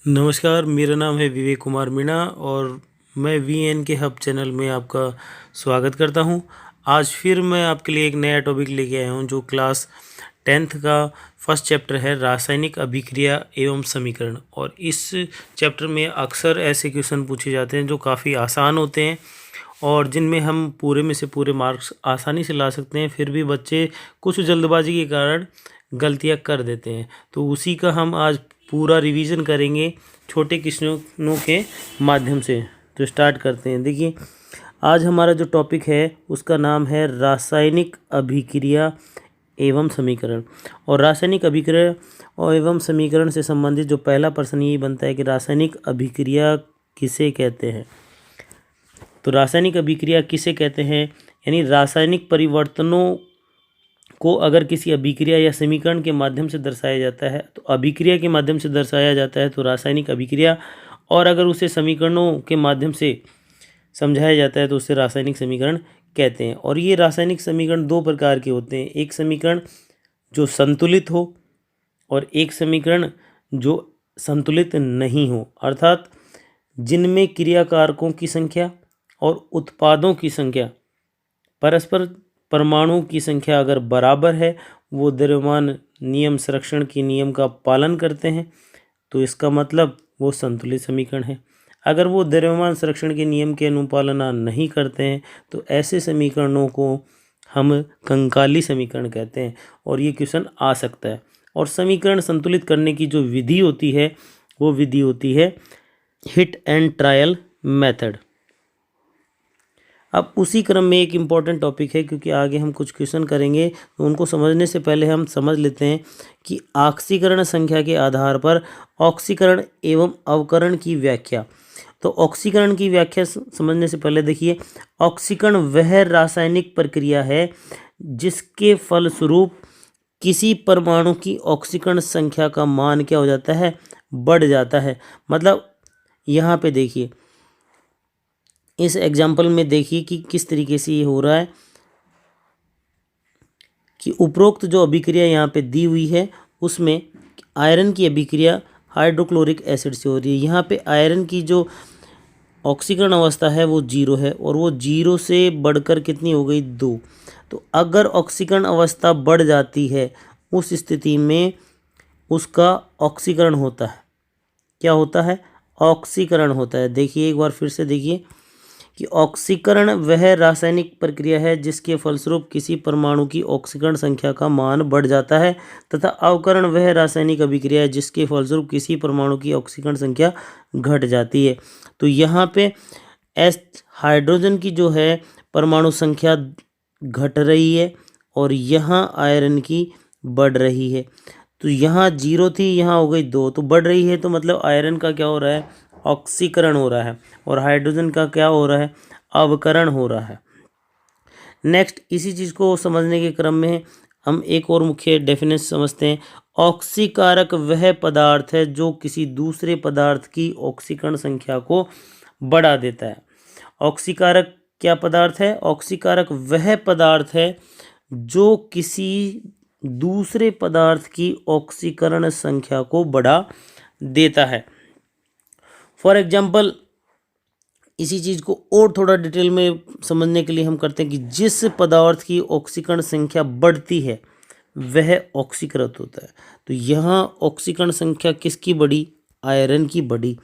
नमस्कार, मेरा नाम है विवेक कुमार मीणा और मैं वीएन के हब चैनल में आपका स्वागत करता हूं। आज फिर मैं आपके लिए एक नया टॉपिक लेके आया हूं जो क्लास 10th का फर्स्ट चैप्टर है, रासायनिक अभिक्रिया एवं समीकरण। और इस चैप्टर में अक्सर ऐसे क्वेश्चन पूछे जाते हैं जो काफ़ी आसान होते हैं और जिनमें हम पूरे में से पूरे मार्क्स आसानी से ला सकते हैं। फिर भी बच्चे कुछ जल्दबाजी के कारण गलतियां कर देते हैं, तो उसी का हम आज पूरा रिवीजन करेंगे छोटे क्वेश्चनों के माध्यम से। तो स्टार्ट करते हैं। देखिए, आज हमारा जो टॉपिक है उसका नाम है रासायनिक अभिक्रिया एवं समीकरण। और रासायनिक अभिक्रिया और एवं समीकरण से संबंधित जो पहला प्रश्न ये बनता है कि रासायनिक अभिक्रिया किसे कहते हैं। तो रासायनिक अभिक्रिया किसे कहते हैं, यानी रासायनिक परिवर्तनों को अगर किसी अभिक्रिया या समीकरण के माध्यम से दर्शाया जाता है तो अभिक्रिया के माध्यम से दर्शाया जाता है तो रासायनिक अभिक्रिया, और अगर उसे समीकरणों के माध्यम से समझाया जाता है तो उसे रासायनिक समीकरण कहते हैं। और ये रासायनिक समीकरण दो प्रकार के होते हैं, एक समीकरण जो संतुलित हो और एक समीकरण जो संतुलित नहीं हो, अर्थात जिनमें क्रियाकारकों की संख्या और उत्पादों की संख्या परस्पर परमाणु की संख्या अगर बराबर है, वो द्रव्यमान नियम संरक्षण के नियम का पालन करते हैं, तो इसका मतलब वो संतुलित समीकरण है। अगर वो द्रव्यमान संरक्षण के नियम के अनुपालना नहीं करते हैं तो ऐसे समीकरणों को हम कंकाली समीकरण कहते हैं। और ये क्वेश्चन आ सकता है। और समीकरण संतुलित करने की जो विधि होती है वो विधि होती है हिट एंड ट्रायल मेथड। अब उसी क्रम में एक इम्पॉर्टेंट टॉपिक है, क्योंकि आगे हम कुछ क्वेश्चन करेंगे तो उनको समझने से पहले हम समझ लेते हैं कि ऑक्सीकरण संख्या के आधार पर ऑक्सीकरण एवं अवकरण की व्याख्या। तो ऑक्सीकरण की व्याख्या समझने से पहले देखिए, ऑक्सीकरण वह रासायनिक प्रक्रिया है जिसके फलस्वरूप किसी परमाणु की ऑक्सीकरण संख्या का मान क्या हो जाता है, बढ़ जाता है। मतलब यहाँ पे देखिए, इस एग्जाम्पल में देखिए कि किस तरीके से ये हो रहा है कि उपरोक्त जो अभिक्रिया यहाँ पे दी हुई है उसमें आयरन की अभिक्रिया हाइड्रोक्लोरिक एसिड से हो रही है। यहाँ पे आयरन की जो ऑक्सीकरण अवस्था है वो 0 है और वो 0 से बढ़कर कितनी हो गई, 2। तो अगर ऑक्सीकरण अवस्था बढ़ जाती है उस स्थिति में उसका ऑक्सीकरण होता है। क्या होता है, ऑक्सीकरण होता है। देखिए एक बार फिर से देखिए कि ऑक्सीकरण वह रासायनिक प्रक्रिया है जिसके फलस्वरूप किसी परमाणु की ऑक्सीकरण संख्या का मान बढ़ जाता है, तथा अवकरण वह रासायनिक अभिक्रिया है जिसके फलस्वरूप किसी परमाणु की ऑक्सीकरण संख्या घट जाती है। तो यहाँ पे एस हाइड्रोजन की जो है परमाणु संख्या घट रही है और यहाँ आयरन की बढ़ रही है। तो यहाँ 0 थी, यहाँ हो गई 2, तो बढ़ रही है, तो मतलब आयरन का क्या हो रहा है, ऑक्सीकरण हो रहा है, और हाइड्रोजन का क्या हो रहा है, अवकरण हो रहा है। नेक्स्ट, इसी चीज़ को समझने के क्रम में हम एक और मुख्य डेफिनेशन समझते हैं। ऑक्सीकारक वह पदार्थ है जो किसी दूसरे पदार्थ की ऑक्सीकरण संख्या को बढ़ा देता है। ऑक्सीकारक क्या पदार्थ है, ऑक्सीकारक वह पदार्थ है जो किसी दूसरे पदार्थ की ऑक्सीकरण संख्या को बढ़ा देता है। फॉर एग्जाम्पल, इसी चीज़ को और थोड़ा डिटेल में समझने के लिए हम करते हैं कि जिस पदार्थ की ऑक्सीकरण संख्या बढ़ती है वह ऑक्सीकृत होता है। तो यहाँ ऑक्सीकरण संख्या किसकी बढ़ी, आयरन की बढ़ी।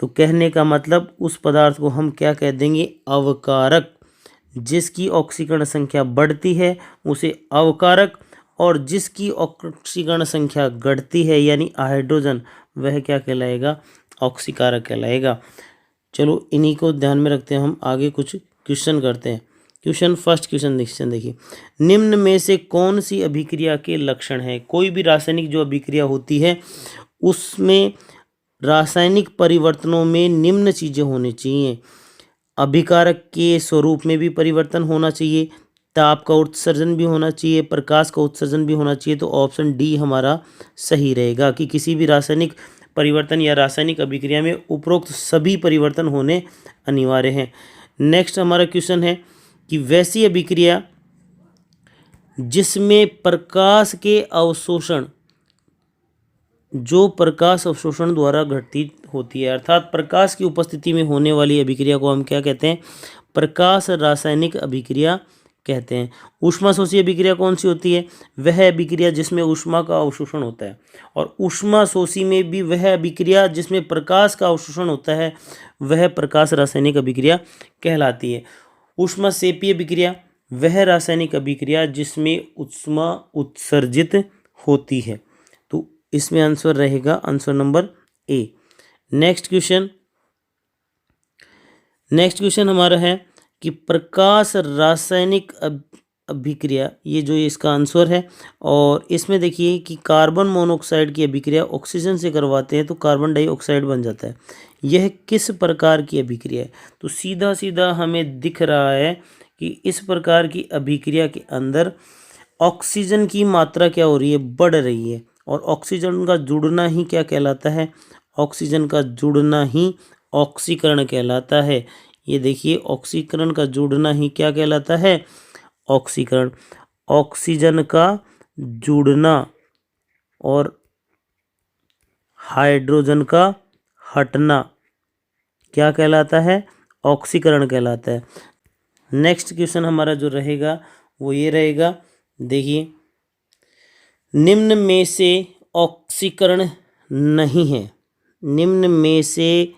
तो कहने का मतलब उस पदार्थ को हम क्या कह देंगे, अवकारक। जिसकी ऑक्सीकरण संख्या बढ़ती है उसे अवकारक, और जिसकी ऑक्सीकरण संख्या घटती है यानी हाइड्रोजन, वह क्या कहलाएगा, ऑक्सीकारक कहलाएगा। चलो इन्हीं को ध्यान में रखते हैं, हम आगे कुछ क्वेश्चन करते हैं। फर्स्ट क्वेश्चन देखिए, निम्न में से कौन सी अभिक्रिया के लक्षण है। कोई भी रासायनिक जो अभिक्रिया होती है उसमें रासायनिक परिवर्तनों में निम्न चीज़ें होनी चाहिए। अभिकारक के स्वरूप में भी परिवर्तन होना चाहिए, ताप का उत्सर्जन भी होना चाहिए, प्रकाश का उत्सर्जन भी होना चाहिए। तो ऑप्शन डी हमारा सही रहेगा कि किसी भी रासायनिक परिवर्तन या रासायनिक अभिक्रिया में उपरोक्त सभी परिवर्तन होने अनिवार्य हैं। नेक्स्ट हमारा क्वेश्चन है कि वैसी अभिक्रिया जिसमें प्रकाश के अवशोषण जो प्रकाश अवशोषण द्वारा घटित होती है, अर्थात प्रकाश की उपस्थिति में होने वाली अभिक्रिया को हम क्या कहते हैं? प्रकाश रासायनिक अभिक्रिया कहते हैं। ऊष्माशोषी अभिक्रिया कौन सी होती है? वह अभिक्रिया जिसमें ऊष्मा का अवशोषण होता है, और ऊष्माशोषी में भी वह अभिक्रिया जिसमें प्रकाश का अवशोषण होता है, वह प्रकाश रासायनिक अभिक्रिया कहलाती है। ऊष्माक्षेपी अभिक्रिया वह रासायनिक अभिक्रिया जिसमें ऊष्मा उत्सर्जित होती है। तो इसमें आंसर रहेगा answer number A. Next question हमारा है कि प्रकाश रासायनिक अभिक्रिया, ये जो इसका आंसर है, और इसमें देखिए कि कार्बन मोनोऑक्साइड की अभिक्रिया ऑक्सीजन से करवाते हैं तो कार्बन डाइऑक्साइड बन जाता है। यह किस प्रकार की अभिक्रिया है? तो सीधा सीधा हमें दिख रहा है कि इस प्रकार की अभिक्रिया के अंदर ऑक्सीजन की मात्रा क्या हो रही है? बढ़ रही है, और ऑक्सीजन का जुड़ना ही क्या कहलाता है? ऑक्सीजन का जुड़ना ही ऑक्सीकरण कहलाता है। ये देखिए, ऑक्सीकरण का जुड़ना ही क्या कहलाता है? ऑक्सीकरण। ऑक्सीजन का जुड़ना और हाइड्रोजन का हटना क्या कहलाता है? ऑक्सीकरण कहलाता है। नेक्स्ट क्वेश्चन हमारा जो रहेगा वो ये रहेगा, देखिए, निम्न में से ऑक्सीकरण नहीं है। निम्न में से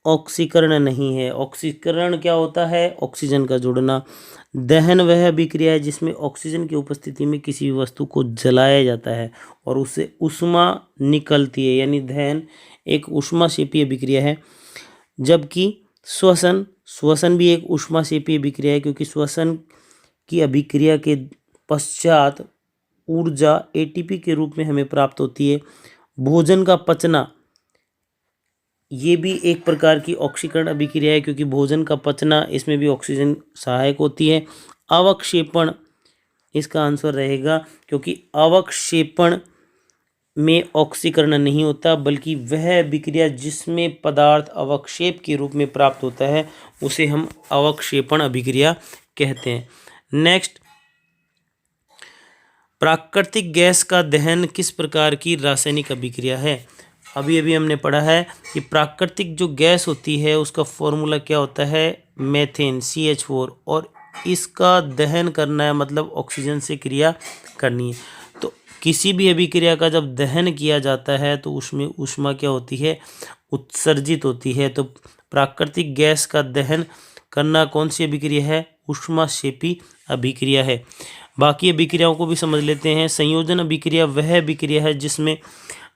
ऑक्सीकरण नहीं है। ऑक्सीकरण क्या होता है? ऑक्सीजन का जुड़ना। दहन वह अभिक्रिया है जिसमें ऑक्सीजन की उपस्थिति में किसी वस्तु को जलाया जाता है और उससे ऊष्मा निकलती है, यानी दहन एक ऊष्माक्षेपी अभिक्रिया है। जबकि श्वसन भी एक ऊष्माक्षेपी अभिक्रिया है, क्योंकि श्वसन की अभिक्रिया के पश्चात ऊर्जा एटीपी के रूप में हमें प्राप्त होती है। भोजन का पचना, ये भी एक प्रकार की ऑक्सीकरण अभिक्रिया है, क्योंकि भोजन का पचना, इसमें भी ऑक्सीजन सहायक होती है। अवक्षेपण इसका आंसर रहेगा, क्योंकि अवक्षेपण में ऑक्सीकरण नहीं होता, बल्कि वह अभिक्रिया जिसमें पदार्थ अवक्षेप के रूप में प्राप्त होता है उसे हम अवक्षेपण अभिक्रिया कहते हैं। नेक्स्ट, प्राकृतिक गैस का दहन किस प्रकार की रासायनिक अभिक्रिया है? अभी अभी हमने पढ़ा है कि प्राकृतिक जो गैस होती है उसका फॉर्मूला क्या होता है? मेथेन, CH4, और इसका दहन करना है मतलब ऑक्सीजन से क्रिया करनी है। तो किसी भी अभिक्रिया का जब दहन किया जाता है तो उसमें ऊष्मा क्या होती है? उत्सर्जित होती है। तो प्राकृतिक गैस का दहन करना कौन सी अभिक्रिया है? ऊष्माक्षेपी अभिक्रिया है। बाकी अभिक्रियाओं को भी समझ लेते हैं। संयोजन अभिक्रिया वह अभिक्रिया है जिसमें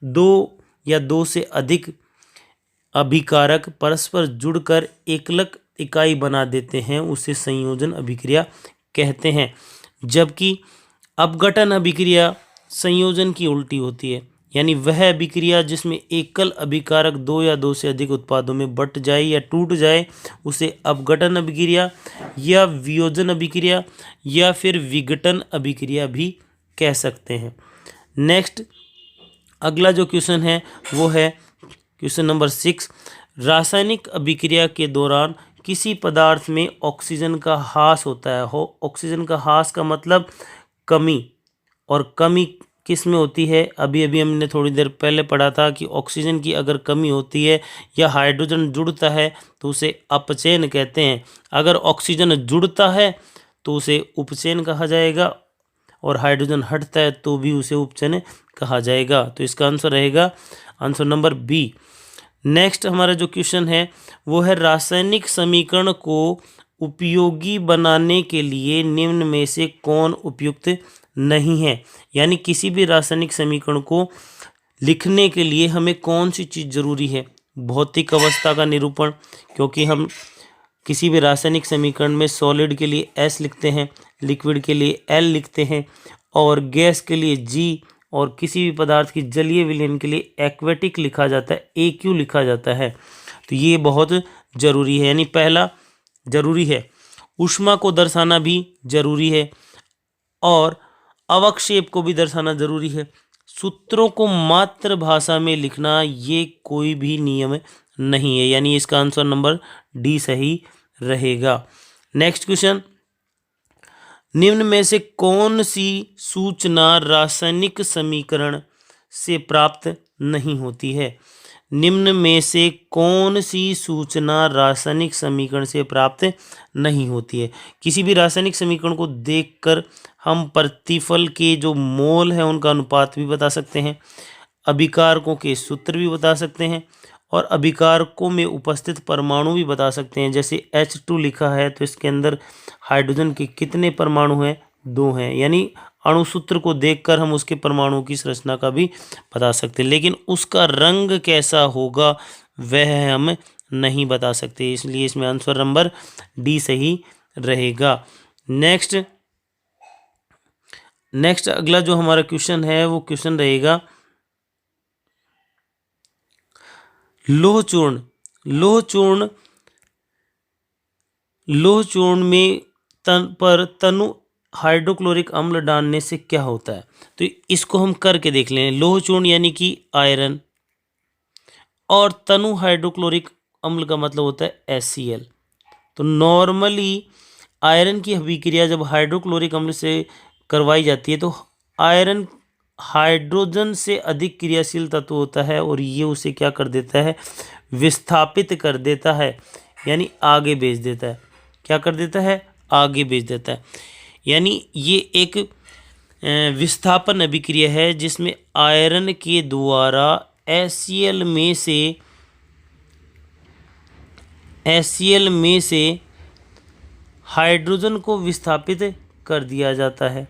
दो या दो से अधिक अभिकारक परस्पर जुड़कर एकलक इकाई बना देते हैं, उसे संयोजन अभिक्रिया कहते हैं। जबकि अपघटन अभिक्रिया संयोजन की उल्टी होती है, यानी वह अभिक्रिया जिसमें एकल अभिकारक दो या दो से अधिक उत्पादों में बट जाए या टूट जाए उसे अपघटन अभिक्रिया या वियोजन अभिक्रिया या फिर विघटन अभिक्रिया भी कह सकते हैं। नेक्स्ट, अगला जो क्वेश्चन है वो है क्वेश्चन नंबर 6। रासायनिक अभिक्रिया के दौरान किसी पदार्थ में ऑक्सीजन का ह्रास होता है। ऑक्सीजन का ह्रास का मतलब कमी, और कमी किस में होती है? अभी अभी हमने थोड़ी देर पहले पढ़ा था कि ऑक्सीजन की अगर कमी होती है या हाइड्रोजन जुड़ता है तो उसे अपचयन कहते हैं। अगर ऑक्सीजन जुड़ता है तो उसे उपचयन कहा जाएगा, और हाइड्रोजन हटता है तो भी उसे उपचयन कहा जाएगा। तो इसका आंसर रहेगा आंसर नंबर बी। नेक्स्ट हमारा जो क्वेश्चन है वो है, रासायनिक समीकरण को उपयोगी बनाने के लिए निम्न में से कौन उपयुक्त नहीं है? यानी किसी भी रासायनिक समीकरण को लिखने के लिए हमें कौन सी चीज़ जरूरी है? भौतिक अवस्था का निरूपण, क्योंकि हम किसी भी रासायनिक समीकरण में सॉलिड के लिए S लिखते हैं, लिक्विड के लिए L लिखते हैं, और गैस के लिए G, और किसी भी पदार्थ की जलीय विलयन के लिए एक्वेटिक लिखा जाता है, AQ लिखा जाता है। तो ये बहुत जरूरी है, यानी पहला जरूरी है। ऊष्मा को दर्शाना भी जरूरी है, और अवक्षेप को भी दर्शाना जरूरी है। सूत्रों को मातृभाषा में लिखना ये कोई भी नियम नहीं है, यानी इसका आंसर नंबर डी सही रहेगा। नेक्स्ट क्वेश्चन, निम्न में से कौन सी सूचना रासायनिक समीकरण से प्राप्त नहीं होती है। निम्न में से कौन सी सूचना रासायनिक समीकरण से प्राप्त नहीं होती है? किसी भी रासायनिक समीकरण को देखकर हम प्रतिफल के जो मोल हैं उनका अनुपात भी बता सकते हैं, अभिकारकों के सूत्र भी बता सकते हैं और अभिकारकों में उपस्थित परमाणु भी बता सकते हैं। जैसे H2 लिखा है तो इसके अंदर हाइड्रोजन के कितने परमाणु हैं? 2 हैं। यानी अणुसूत्र को देखकर हम उसके परमाणुओं की संरचना का भी बता सकते हैं, लेकिन उसका रंग कैसा होगा वह हम नहीं बता सकते, इसलिए इसमें आंसर नंबर डी सही रहेगा। नेक्स्ट अगला जो हमारा क्वेश्चन है वो क्वेश्चन रहेगा लोह चूर्ण में तनु हाइड्रोक्लोरिक अम्ल डालने से क्या होता है? तो इसको हम करके देख लें। लोह चूर्ण यानी कि आयरन और तनु हाइड्रोक्लोरिक अम्ल का मतलब होता है HCl। तो नॉर्मली आयरन की अभिक्रिया जब हाइड्रोक्लोरिक अम्ल से करवाई जाती है तो आयरन हाइड्रोजन से अधिक क्रियाशील तत्व होता है और ये उसे क्या कर देता है? विस्थापित कर देता है, यानी आगे भेज देता है। क्या कर देता है? आगे भेज देता है। यानी ये एक विस्थापन अभिक्रिया है जिसमें आयरन के द्वारा HCl में से हाइड्रोजन को विस्थापित कर दिया जाता है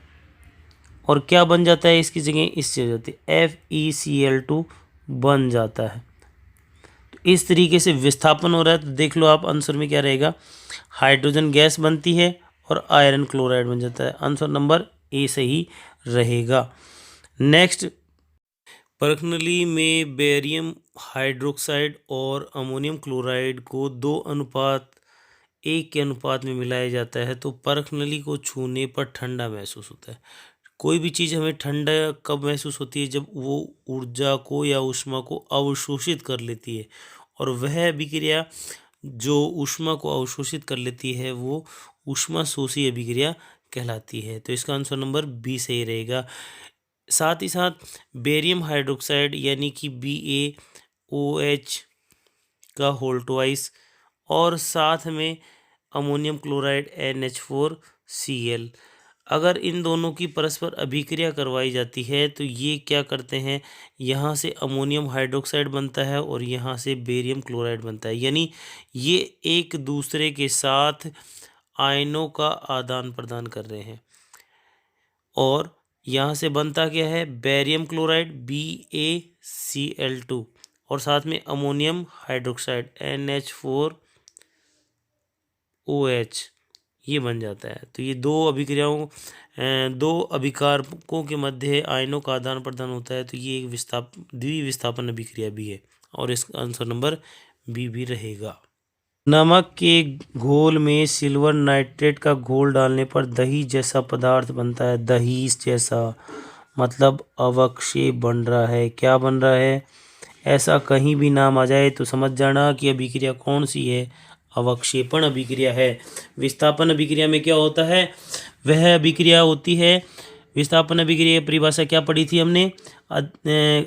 और क्या बन जाता है? इसकी जगह इससे हो जाती है FeCl2 बन जाता है। तो इस तरीके से विस्थापन हो रहा है। तो देख लो आप आंसर में क्या रहेगा, हाइड्रोजन गैस बनती है और आयरन क्लोराइड बन जाता है। आंसर नंबर ए सही रहेगा। नेक्स्ट, प्रश्नावली में बेरियम हाइड्रोक्साइड और अमोनियम क्लोराइड को 2:1 के अनुपात में मिलाया जाता है तो प्रश्नावली को छूने पर ठंडा महसूस होता है। कोई भी चीज़ हमें ठंडा कब महसूस होती है? जब वो ऊर्जा को या ऊष्मा को अवशोषित कर लेती है, और वह अभिक्रिया जो ऊष्मा को अवशोषित कर लेती है वो ऊष्मा शोषी अभिक्रिया कहलाती है। तो इसका आंसर नंबर बी सही रहेगा। साथ ही साथ बेरियम हाइड्रोक्साइड यानी कि BaOH का होल ट्वाइस और साथ में अमोनियम क्लोराइड NH4Cl, अगर इन दोनों की परस्पर अभिक्रिया करवाई जाती है तो ये क्या करते हैं? यहाँ से अमोनियम हाइड्रोक्साइड बनता है और यहाँ से बेरियम क्लोराइड बनता है। यानी ये एक दूसरे के साथ आयनों का आदान प्रदान कर रहे हैं और यहाँ से बनता क्या है? बेरियम क्लोराइड BaCl2 और साथ में अमोनियम हाइड्रोक्साइड NH4OH ये बन जाता है। तो ये दो अभिकारकों के मध्य आयनों का आदान प्रदान होता है। तो ये एक द्विविस्थापन अभिक्रिया भी है और इसका आंसर नंबर बी भी रहेगा। नमक के घोल में सिल्वर नाइट्रेट का घोल डालने पर दही जैसा पदार्थ बनता है। दही जैसा मतलब अवक्षेप बन रहा है। क्या बन रहा है? ऐसा कहीं भी नाम आ जाए तो समझ जाना कि अभिक्रिया कौन सी है? अवक्षेपण अभिक्रिया है। विस्थापन अभिक्रिया में क्या होता है? वह अभिक्रिया होती है। विस्थापन अभिक्रिया की परिभाषा क्या पढ़ी थी हमने?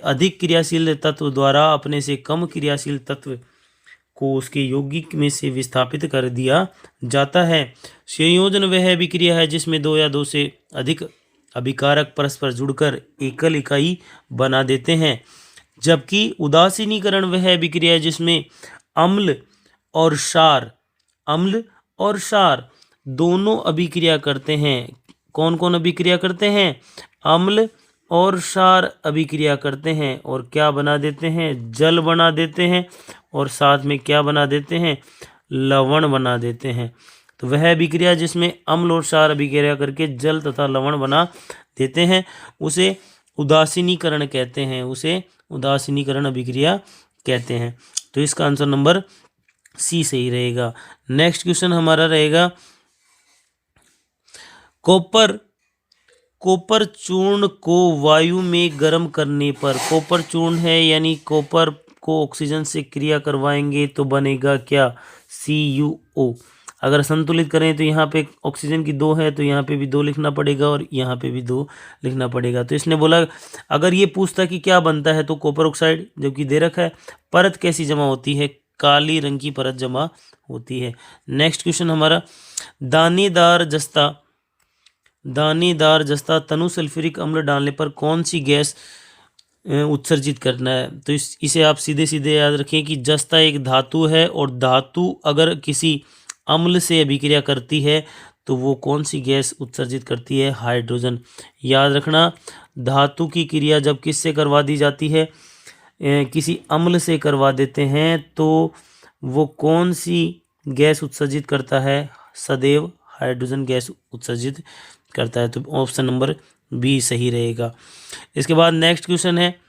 अधिक क्रियाशील तत्व द्वारा अपने से कम क्रियाशील तत्व को उसके यौगिक में से विस्थापित कर दिया जाता है। संयोजन वह अभिक्रिया है जिसमें 2 या 2 से अधिक अभिकारक परस्पर जुड़कर एकल इकाई बना देते हैं, जबकि उदासीनीकरण वह अभिक्रिया है जिसमें अम्ल और क्षार दोनों अभिक्रिया करते हैं। कौन कौन अभिक्रिया करते हैं? अम्ल और क्षार अभिक्रिया करते हैं और क्या बना देते हैं? जल बना देते हैं और साथ में क्या बना देते हैं? लवण बना देते हैं। तो वह अभिक्रिया जिसमें अम्ल और क्षार अभिक्रिया करके जल तथा लवण बना देते हैं उसे उदासीनीकरण कहते हैं। उसे उदासीनीकरण अभिक्रिया कहते हैं। तो इसका आंसर नंबर सी सही रहेगा। नेक्स्ट क्वेश्चन हमारा रहेगा कॉपर चूर्ण को वायु में गर्म करने पर, कॉपर चूर्ण है यानी कॉपर को ऑक्सीजन से क्रिया करवाएंगे तो बनेगा क्या? CuO। अगर संतुलित करें तो यहाँ पे ऑक्सीजन की 2 है तो यहाँ पे भी 2 लिखना पड़ेगा और यहाँ पे भी 2 लिखना पड़ेगा। तो इसने बोला अगर ये पूछता कि क्या बनता है तो कॉपर ऑक्साइड, जबकि दे रखा है परत कैसी जमा होती है, काली रंग की परत जमा होती है। नेक्स्ट क्वेश्चन हमारा, दानेदार जस्ता तनु सल्फ्यूरिक अम्ल डालने पर कौन सी गैस उत्सर्जित करना है। तो इसे आप सीधे सीधे याद रखें कि जस्ता एक धातु है और धातु अगर किसी अम्ल से अभिक्रिया करती है तो वो कौन सी गैस उत्सर्जित करती है, हाइड्रोजन। याद रखना धातु की क्रिया जब किससे करवा दी जाती है, किसी अम्ल से करवा देते हैं तो वो कौन सी गैस उत्सर्जित करता है, सदैव हाइड्रोजन गैस उत्सर्जित करता है। तो ऑप्शन नंबर बी सही रहेगा। इसके बाद नेक्स्ट क्वेश्चन है,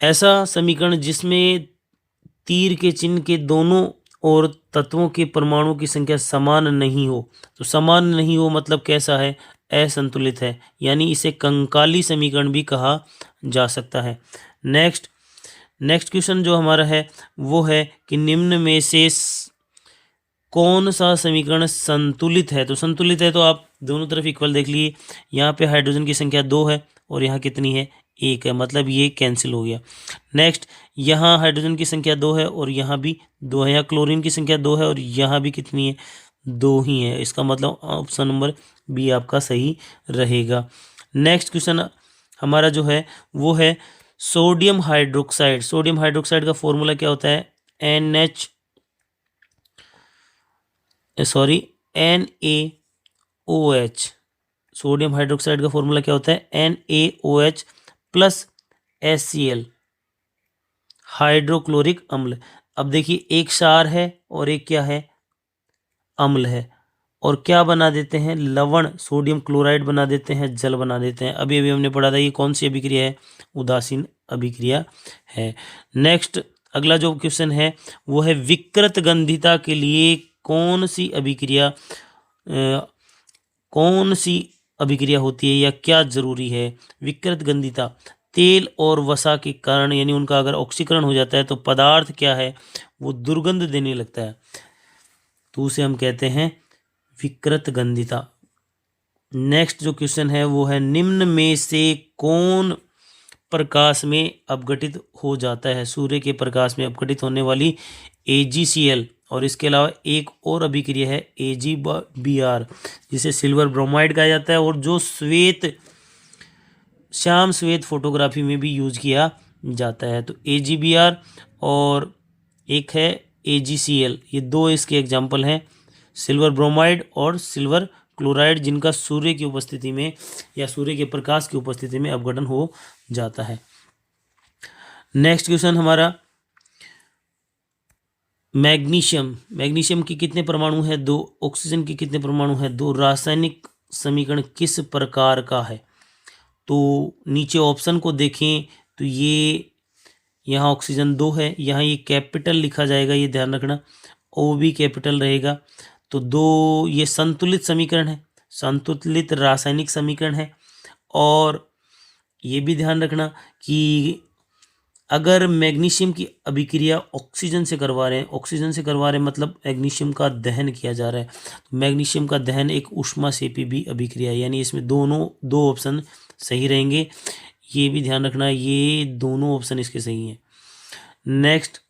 ऐसा समीकरण जिसमें तीर के चिन्ह के दोनों और तत्वों के परमाणु की संख्या समान नहीं हो। तो समान नहीं हो मतलब कैसा है, असंतुलित है, यानी इसे कंकाली समीकरण भी कहा जा सकता है। नेक्स्ट क्वेश्चन जो हमारा है वो है कि निम्न में से कौन सा समीकरण संतुलित है। तो संतुलित है तो आप दोनों तरफ इक्वल देख लीजिए, यहाँ पे हाइड्रोजन की संख्या 2 है और यहाँ कितनी है, 1 है, मतलब ये कैंसिल हो गया। नेक्स्ट, यहाँ हाइड्रोजन की संख्या 2 है और यहाँ भी 2 है, यहाँ क्लोरीन की संख्या 2 है और यहाँ भी कितनी है, 2 ही है। इसका मतलब ऑप्शन नंबर बी आपका सही रहेगा। नेक्स्ट क्वेश्चन हमारा जो है वो है सोडियम हाइड्रोक्साइड। सोडियम हाइड्रोक्साइड का फॉर्मूला क्या होता है, NaOH। सोडियम हाइड्रोक्साइड का फॉर्मूला क्या होता है, NaOH प्लस HCl, हाइड्रोक्लोरिक अम्ल। अब देखिए एक क्षार है और एक क्या है, अम्ल है, और क्या बना देते हैं, लवण, सोडियम क्लोराइड बना देते हैं, जल बना देते हैं। अभी अभी हमने पढ़ा था ये कौन सी अभिक्रिया है, उदासीन अभिक्रिया है। नेक्स्ट अगला जो क्वेश्चन है वो है विकृत गंधिता के लिए कौन सी अभिक्रिया होती है या क्या जरूरी है। विकृत गंधिता, तेल और वसा के कारण, यानी उनका अगर ऑक्सीकरण हो जाता है तो पदार्थ क्या है, वो दुर्गंध देने लगता है, तो उसे हम कहते हैं विकृत गंधिता। नेक्स्ट जो क्वेश्चन है वो है निम्न में से कौन प्रकाश में अपघटित हो जाता है। सूर्य के प्रकाश में अपघटित होने वाली AgCl, और इसके अलावा एक और अभिक्रिया है AgBr जिसे सिल्वर ब्रोमाइड कहा जाता है और जो श्याम श्वेत फोटोग्राफी में भी यूज किया जाता है। तो AgBr और एक है AgCl, ये 2 इसके एग्जाम्पल हैं, सिल्वर ब्रोमाइड और सिल्वर क्लोराइड, जिनका सूर्य की उपस्थिति में या सूर्य के प्रकाश की उपस्थिति में अपघटन हो जाता है। नेक्स्ट क्वेश्चन हमारा मैग्नीशियम की कितने परमाणु है, 2। ऑक्सीजन की कितने परमाणु है, 2। रासायनिक समीकरण किस प्रकार का है। तो नीचे ऑप्शन को देखें तो ये यहाँ ऑक्सीजन 2 है, यहाँ ये कैपिटल लिखा जाएगा, ये ध्यान रखना, O भी कैपिटल रहेगा। तो 2 ये संतुलित समीकरण है, संतुलित रासायनिक समीकरण है। और ये भी ध्यान रखना कि अगर मैग्नीशियम की अभिक्रिया ऑक्सीजन से करवा रहे हैं मतलब मैग्नीशियम का दहन किया जा रहा है, तो मैग्नीशियम का दहन एक ऊष्माक्षेपी भी अभिक्रिया है, यानी इसमें दो ऑप्शन सही रहेंगे। ये भी ध्यान रखना, ये दोनों ऑप्शन इसके सही हैं। नेक्स्ट,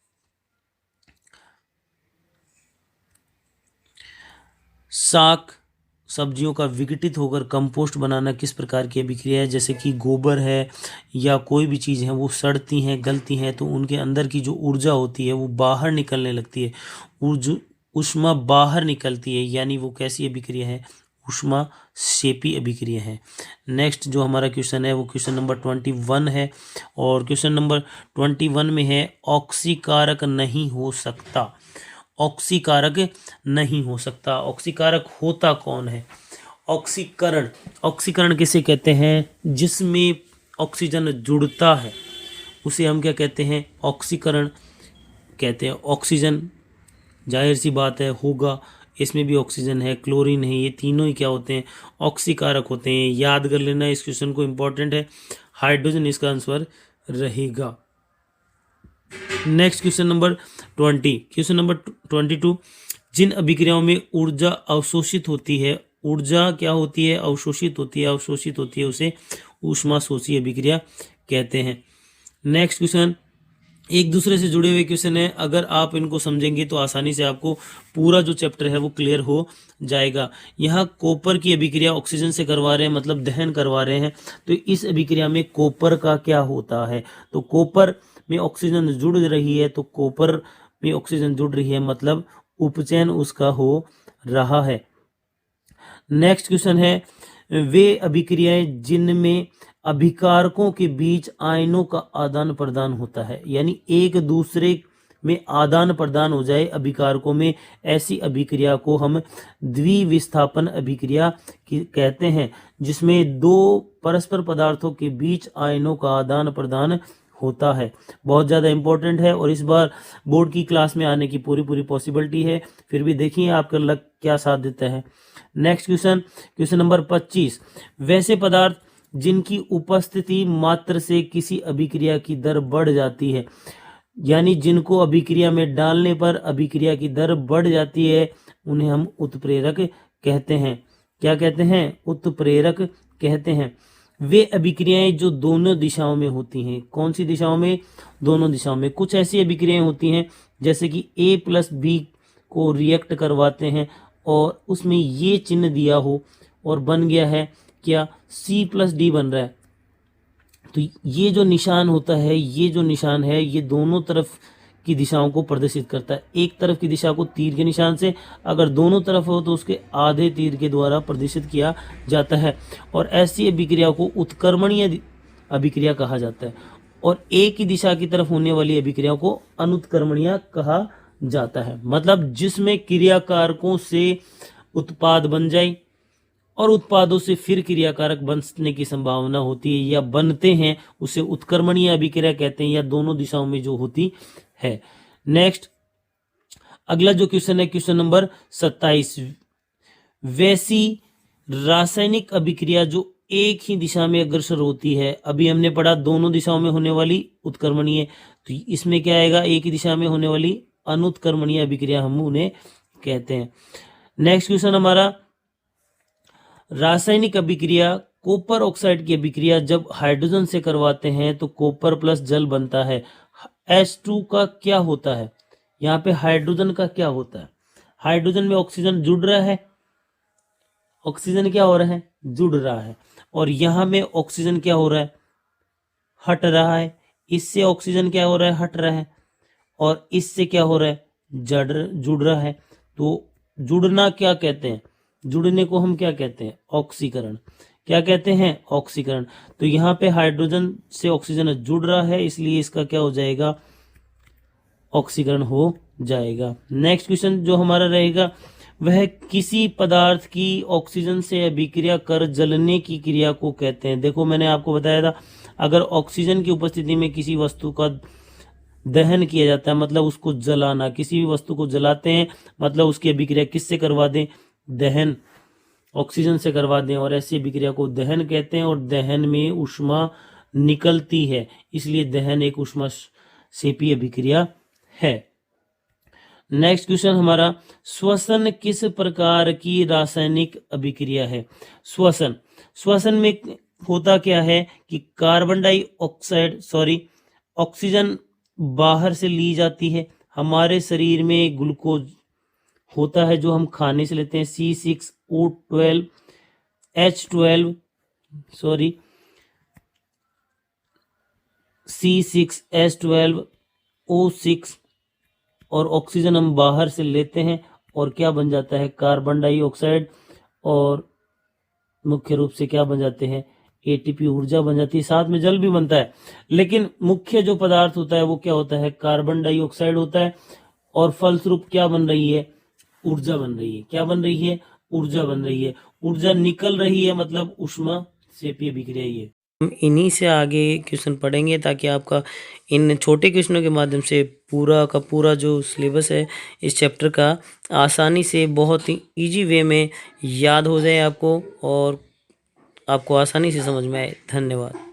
शाक सब्जियों का विघटित होकर कंपोस्ट बनाना किस प्रकार की अभिक्रिया है। जैसे कि गोबर है या कोई भी चीज़ है, वो सड़ती हैं, गलती हैं, तो उनके अंदर की जो ऊर्जा होती है वो बाहर निकलने लगती है, ऊष्मा बाहर निकलती है, यानी वो कैसी अभिक्रिया है, ऊष्माक्षेपी अभिक्रिया है। नेक्स्ट जो हमारा क्वेश्चन है वो क्वेश्चन नंबर 21 है, और क्वेश्चन नंबर 21 में है ऑक्सीकारक नहीं हो सकता। ऑक्सीकारक नहीं हो सकता, ऑक्सीकारक होता कौन है। ऑक्सीकरण किसे कहते हैं, जिसमें ऑक्सीजन जुड़ता है उसे हम क्या कहते हैं, ऑक्सीकरण कहते हैं। ऑक्सीजन जाहिर सी बात है होगा, इसमें भी ऑक्सीजन है, क्लोरीन है, ये तीनों ही क्या होते हैं, ऑक्सीकारक होते हैं। याद कर लेना इस क्वेश्चन को, इंपॉर्टेंट है। हाइड्रोजन इसका आंसर रहेगा। Next question number 20, question number 22, जिन अभिक्रियाओं में ऊर्जा अवशोषित होती है, ऊर्जा क्या होती है, अवशोषित होती है, अवशोषित होती है, उसे ऊष्माशोषी अभिक्रिया कहते हैं। नेक्स्ट क्वेश्चन, एक दूसरे से जुड़े हुए क्वेश्चन है, अगर आप इनको समझेंगे तो आसानी से आपको पूरा जो चैप्टर है वो क्लियर हो जाएगा। यहाँ कॉपर की अभिक्रिया ऑक्सीजन से करवा रहे हैं, मतलब दहन करवा रहे हैं, तो इस अभिक्रिया में कॉपर का क्या होता है, तो कॉपर में ऑक्सीजन जुड़ रही है, तो कॉपर में ऑक्सीजन जुड़ रही है मतलब उपचयन उसका हो रहा है। नेक्स्ट क्वेश्चन है, वे अभिक्रियाएं जिनमें अभिकारकों के बीच आयनों का आदान प्रदान होता है, यानी एक दूसरे में आदान प्रदान हो जाए अभिकारकों में, ऐसी अभिक्रिया को हम द्विविस्थापन अभिक्रिया कहते हैं, जिसमें दो परस्पर पदार्थों के बीच आयनों का आदान प्रदान होता है। बहुत ज़्यादा इंपॉर्टेंट है और इस बार बोर्ड की क्लास में आने की पूरी पॉसिबिलिटी है, फिर भी देखिए आपका लक क्या साथ देता है। नेक्स्ट क्वेश्चन, क्वेश्चन नंबर 25, वैसे पदार्थ जिनकी उपस्थिति मात्र से किसी अभिक्रिया की दर बढ़ जाती है, यानी जिनको अभिक्रिया में डालने पर अभिक्रिया की दर बढ़ जाती है, उन्हें हम उत्प्रेरक कहते हैं। क्या कहते हैं? उत्प्रेरक कहते हैं। वे अभिक्रियाएं जो दोनों दिशाओं में होती हैं, कौन सी दिशाओं में? दोनों दिशाओं में। कुछ ऐसी अभिक्रियाएं होती हैं जैसे कि A+B को रिएक्ट करवाते हैं और उसमें ये चिन्ह दिया हो और बन गया है क्या, C+D बन रहा है, तो ये जो निशान होता है, ये जो निशान है, ये दोनों तरफ की दिशाओं को प्रदर्शित करता है। एक तरफ की दिशा को तीर के निशान से, अगर दोनों तरफ हो तो उसके आधे तीर के द्वारा प्रदर्शित किया जाता है, और ऐसी अभिक्रिया को उत्कर्मणीय अभिक्रिया कहा जाता है, और एक ही दिशा की तरफ होने वाली अभिक्रिया को अनुत्कर्मणीय कहा जाता है। मतलब जिसमें क्रियाकारकों से उत्पाद बन जाए और उत्पादों से फिर क्रियाकारक बनने की संभावना होती है या बनते हैं, उसे उत्कर्मणीय अभिक्रिया कहते हैं, या दोनों दिशाओं में जो होती है। नेक्स्ट अगला जो क्वेश्चन है, क्वेश्चन नंबर 27, वैसी रासायनिक अभिक्रिया जो एक ही दिशा में अग्रसर होती है, अभी हमने पढ़ा दोनों दिशाओं में होने वाली उत्कर्मणीय, तो इसमें क्या आएगा, एक ही दिशा में होने वाली अनुत्कर्मणीय अभिक्रिया हम उन्हें कहते हैं। नेक्स्ट क्वेश्चन हमारा, रासायनिक अभिक्रिया कॉपर ऑक्साइड की अभिक्रिया जब हाइड्रोजन से करवाते हैं तो कॉपर प्लस जल बनता है। H2 का क्या होता है, यहाँ पे हाइड्रोजन का क्या होता है, हाइड्रोजन में ऑक्सीजन जुड़ रहा है, ऑक्सीजन क्या हो रहा है, जुड़ रहा है, और यहाँ में ऑक्सीजन क्या हो रहा है, हट रहा है, इससे ऑक्सीजन क्या हो रहा है, हट रहा है, और इससे क्या हो रहा है, जुड़ रहा है। तो जुड़ना क्या कहते हैं, जुड़ने को हम क्या कहते हैं, ऑक्सीकरण। क्या कहते हैं, ऑक्सीकरण। तो यहाँ पे हाइड्रोजन से ऑक्सीजन जुड़ रहा है, इसलिए इसका क्या हो जाएगा, ऑक्सीकरण हो जाएगा। नेक्स्ट क्वेश्चन जो हमारा रहेगा वह किसी पदार्थ की ऑक्सीजन से अभिक्रिया कर जलने की क्रिया को कहते हैं। देखो मैंने आपको बताया था, अगर ऑक्सीजन की उपस्थिति में किसी वस्तु का दहन किया जाता है, मतलब उसको जलाना, किसी भी वस्तु को जलाते हैं मतलब उसकी अभिक्रिया किससे करवा दें, दहन, ऑक्सीजन से करवा दें, और ऐसी अभिक्रिया को दहन कहते हैं, और दहन में ऊष्मा निकलती है, इसलिए दहन एक ऊष्मा सेपी अभिक्रिया है। नेक्स्ट क्वेश्चन हमारा, श्वसन किस प्रकार की रासायनिक अभिक्रिया है। श्वसन, श्वसन में होता क्या है कि कार्बन डाइऑक्साइड ऑक्सीजन बाहर से ली जाती है, हमारे शरीर में ग्लूकोज होता है जो हम खाने से लेते हैं, C6O12 H12 C6H12O6, और ऑक्सीजन हम बाहर से लेते हैं और क्या बन जाता है, कार्बन डाइऑक्साइड, और मुख्य रूप से क्या बन जाते हैं, ATP ऊर्जा बन जाती है, साथ में जल भी बनता है, लेकिन मुख्य जो पदार्थ होता है वो क्या होता है, कार्बन डाइऑक्साइड होता है, और फलस्वरूप क्या बन रही है, ऊर्जा बन रही है। क्या बन रही है, ऊर्जा बन रही है, ऊर्जा निकल रही है, मतलब ऊष्मा सेपी अभिक्रिया है। हम इन्हीं से आगे क्वेश्चन पढ़ेंगे ताकि आपका इन छोटे क्वेश्चनों के माध्यम से पूरा का पूरा जो सिलेबस है इस चैप्टर का आसानी से बहुत ही इजी वे में याद हो जाए आपको, और आपको आसानी से समझ में आए। धन्यवाद।